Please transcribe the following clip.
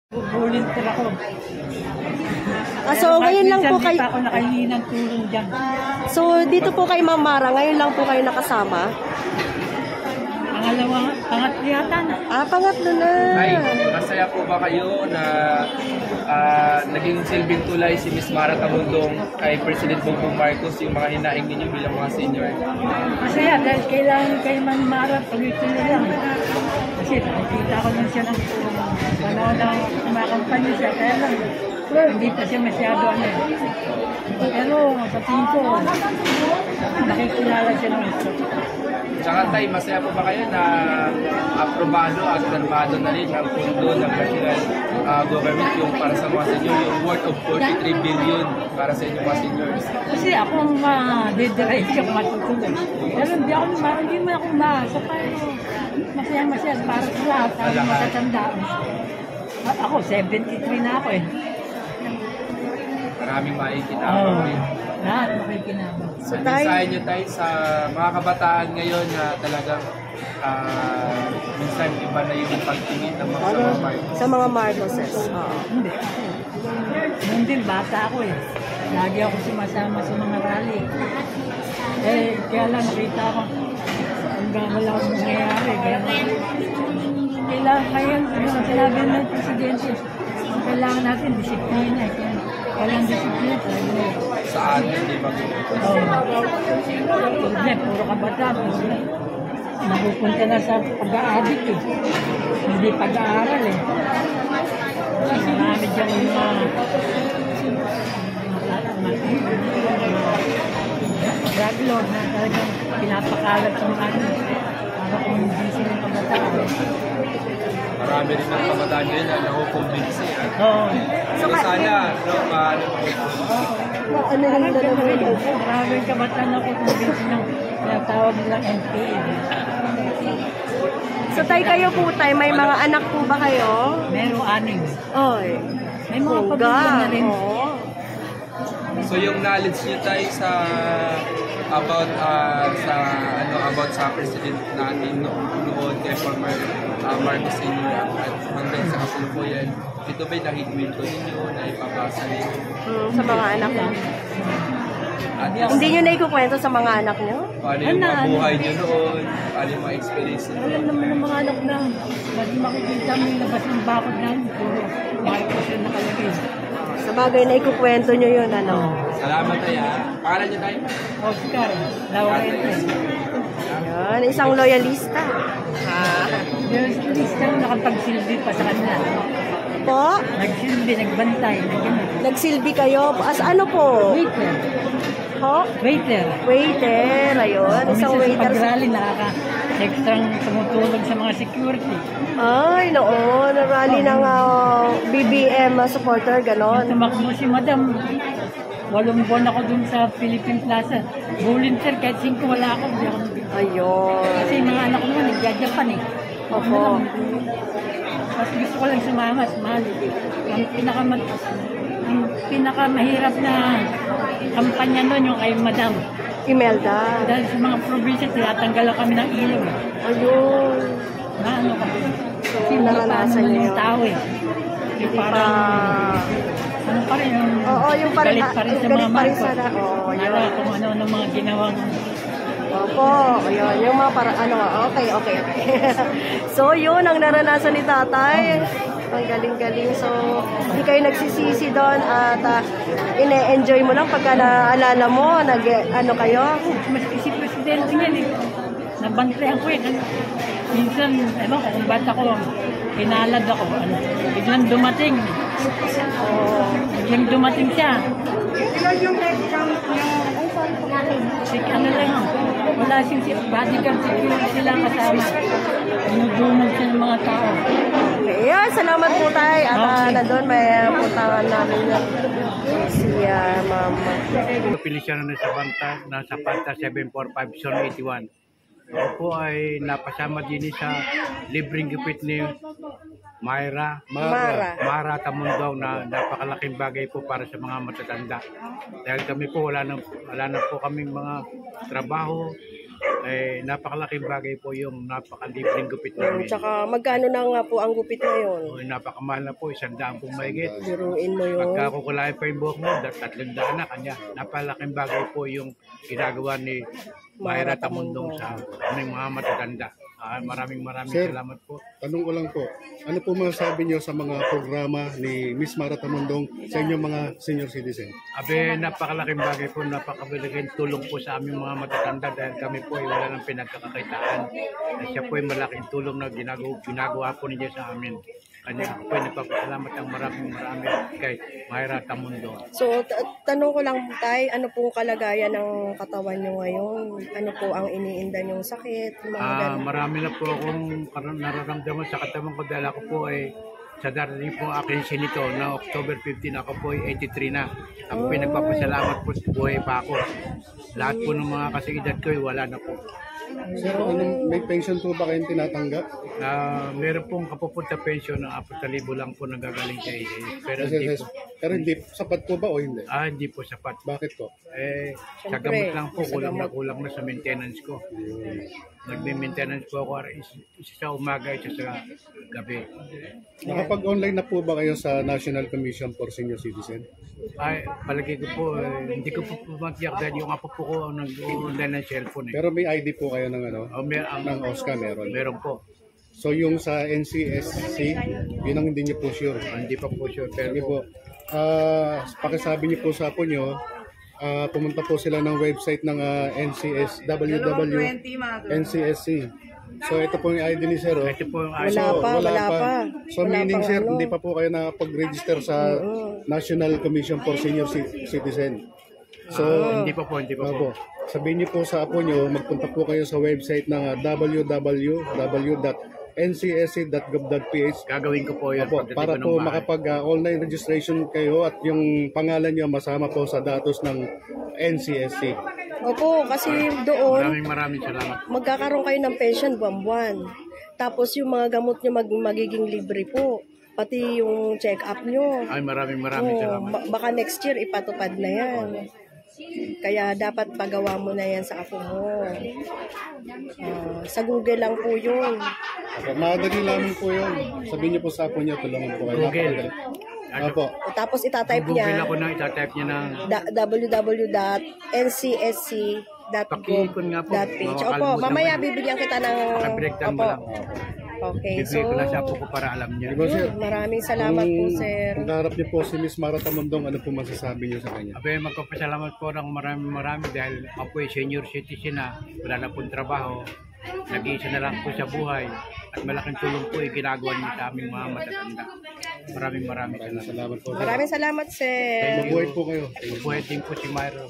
Volunteer ako. So ngayon lang po kayo. Hindi pa ako nakahingi ng tulong dyan. So dito po kay Ma'am Mara, ngayon lang po kayo nakasama? Pangatlo yata na. Pangatlo na. Ay, masaya po ba kayo na naging silbing tulay si Miss Mara Tamundong kay President Bongbong Marcos yung mga hinaing ninyo bilang mga senior? Masaya dahil kailangan kay Ma'am Mara tuloy-tuloy lang. Kasi nakikita ko lang siya ng panahon na kumakampanya siya. Kaya lang, hindi pa siya masyado ano. Pero sa tingin ko, nakikilala siya ng ito. Tsaka tay, masaya po ba kayo na aprobado at firmado na rin ang pundo ng national government yung para sa mga senior, yung worth of 43 billion para sa inyong mga seniors? Kasi ako ang didiretso kung matutulog. Pero hindi mo ako maasa pa. Masaya para sa lahat. Para matatanda. Ako, 73 na ako eh. Maraming maikinabang rin. Lahat makikinabang. So, mensahe nyo tayo sa mga kabataan ngayon na talagang minsan iba na yung pagtingin ng mga Marcos. Sa mga Marcoses. Hindi. Noon din, bata ako eh. Lagi ako sumasama sa mga rally. Kaya lang nakita ko hanggang wala akong nangyayari. Kailangan yung sinabi ng presidente, kailangan natin disiplina eh. Walang disiplina talaga. Saan hindi ba? Puro kabataan. Napupunta na sa pag-aadik eh. Hindi pag-aaral eh. Marami dyan yung drug lord na talagang pinapakalat sa mga ano. Para kung hindi sila kabataan. Marami rin ang kabataan nyo na nakukumbinsi. Oo. So sana, Ano yung dalawa? Maraming kabataan na kukumbinsi ng tinatawag nilang NPA. So tayo kayo po tayo, may mga anak po ba kayo? Meron 6. Oy. May mga pamilya na rin. So yung knowledge niyo tayo sa about sa president natin noon kay former Marcos Sr. at hanggang sa kasalukuyan, ito ba'y nakikita ninyo na ipapasa ninyo? Sa mga anak niyo? Hindi nyo na ikukwento sa mga anak niyo? Paano yung mga buhay niyo noon? Paano yung mga experience niyo? Alam naman ng mga anak na hindi makikita mo yung labas ng bakod na puro Marcos yung nakalagay. Sa bagay na ikukwento nyo yun, ano? Salamat tayo. Pangalan niyo tayo? Oscar, Laurentiis. Yan, isang loyalista. Loyalista na nakapagsilbi pa sa kanila. Po? Nagsilbi, nagbantay. Nagsilbi kayo? As ano po? Waiter. Ho? Waiter. Waiter, ayun. Isang Minsan waiter. sa pag-rally, extrang tumutulog sa mga security. Ay, noon. Rally ng BBM supporter, ganon. Tumakbo si Madam. 8 buwan ako dun sa Philippine Plaza. Volunteer, kahit 5 wala ako. Ayun. Kasi yung mga anak ko naman, nagja-Japan eh. Opo. Mas gusto ko lang sumama, sumali. Ang pinakamahirap na kampanya nun yung kay Madam. Imelda. Dahil sa mga probinsya, tinatanggalan kami ng ilaw. Ayun. Na ano kami. Kasi naranasan niyo yung tao eh. Yung parang, ano pa rin, yung yung parang, galit pa rin sa galit mga pa rin Marcos. sana. Nara kung ano ng mga ginawang. Opo, ayun. Yung mga parang, okay. So, yun ang naranasan ni tatay. Ang galing-galing. So, hindi kayo nagsisisi doon at ine-enjoy mo lang pagka naalala mo, ano kayo? Mas si Presidente yan eh. Nabantayan ko eh. Minsan, ewan ko, kung ba't ako, pinalad ako. Biglang dumating. Biglang dumating siya. Ano lang, wala siyang bodyguard security lang kasama. Dinudunod siya ng mga tao. Okay, salamat po tayo. At nandun, may puntangan namin si Mama. Pilisyon na sa Panta 745 Zone 81. Ako po ay napasama din sa libreng gupit ni Mara Tamundong na napakalaking bagay po para sa mga matatanda. Dahil kami po wala na po kaming mga trabaho, napakalaking bagay po yung napakalibreng gupit namin. Tsaka magkano na nga po ang gupit ngayon? Napakamahal na po, 100 pong mahigit. Biruin mo yun. Pagka kukulayan pa yung buhok mo, 300 na kanya. Napakalaking bagay po yung ginagawa ni Myra Tamundong sa aming mga matatanda. Maraming Sir, salamat po. Tanong ko lang po, ano po masasabi niyo sa mga programa ni Miss Myra Tamundong sa inyong mga senior citizen? Napakalaking bagay po, napakabiliging tulong po sa aming mga matatanda dahil kami po ay wala ng pinagkakakitaan. At siya po ay malaking tulong na ginagawa po niya sa amin. Kanya ako po ay nagpapasalamat ng maraming kay Myra Tamundong. So, tanong ko lang, Tay, ano pong kalagayan ng katawan nyo ngayon? Ano po ang iniinda nyong sakit? Marami na po akong nararamdaman sa katawan ko dahil ako po ay sa darating po aking sinito na October 15 ako po ay 83 na. Ako po ay nagpapasalamat po, buhay pa ako. Lahat po ng mga kasigidad ko ay wala na po. Sir, may pension po ba kayong tinatanggap? Meron pong kapupunta pension na 4,000 lang po nagagaling sa ACS. Pero hindi po. Sapat po ba o hindi? Hindi po sapat. Bakit po? Sa gamot lang po, kulang na sa maintenance ko. Nagme-maintenance po ako isa sa umaga, isa sa gabi. Nakapag-online na po ba kayo sa National Commission for Senior Citizen? Palagi ko po, hindi ko po matiyak dahil yung apo po ko nag-online ng cellphone. Pero may ID po kayo ng ng OSCA meron? Meron po. So yung sa NCSC, yun ang hindi niyo po sure? Hindi pa po sure. Pero Sige po. Pakisabi niyo po sa apo niyo, pumunta po sila ng website ng NCSC. So ito po yung ID ni Sir. ito po yung Wala pa. So meaning Sir, hindi pa po kayo nakapag-register sa National Commission for Senior Citizen. So hindi pa po. Sabihin niyo po sa apo niyo, magpunta po kayo sa website ng www.ncsc.gov.ph. Gagawin ko po yun. Para po makapag-online registration kayo at yung pangalan niyo masama po sa datos ng NCSC. Opo, kasi doon, Maraming salamat. magkakaroon kayo ng pension buwan-buwan. Tapos yung mga gamot nyo magiging libre po. Pati yung check-up nyo. Maraming salamat. Baka next year ipatupad na yan. Kaya dapat pagawa mo na yan sa apo mo. Sa Google lang po yun. Madali lamang po yun. Sabihin niyo po sa apo niyo, tulungan po kayo. Google. Opo. Tapos itatype Google niya ako na itatype niya ng www.ncsc.gov.ph. nga po. Opo, mamaya bibigyan kita ng... Pakibreakdown mo lang. Okay, Bibigay ko na sa apo ko para alam niya. Diba, Sir? maraming salamat po, sir. Kung kaharap niyo po si Miss Myra Tamundong, ano po masasabi niyo sa kanya? Magpapasalamat po ng marami dahil ako ay senior citizen na wala na pong trabaho. Nag-iisa na lang po sa buhay at malaking tulong po ay ginagawa niyo sa aming mga matatanda. Maraming salamat. Salamat po. Maraming salamat, sir. Mabuhay po kayo. Mabuhay din po si Myra.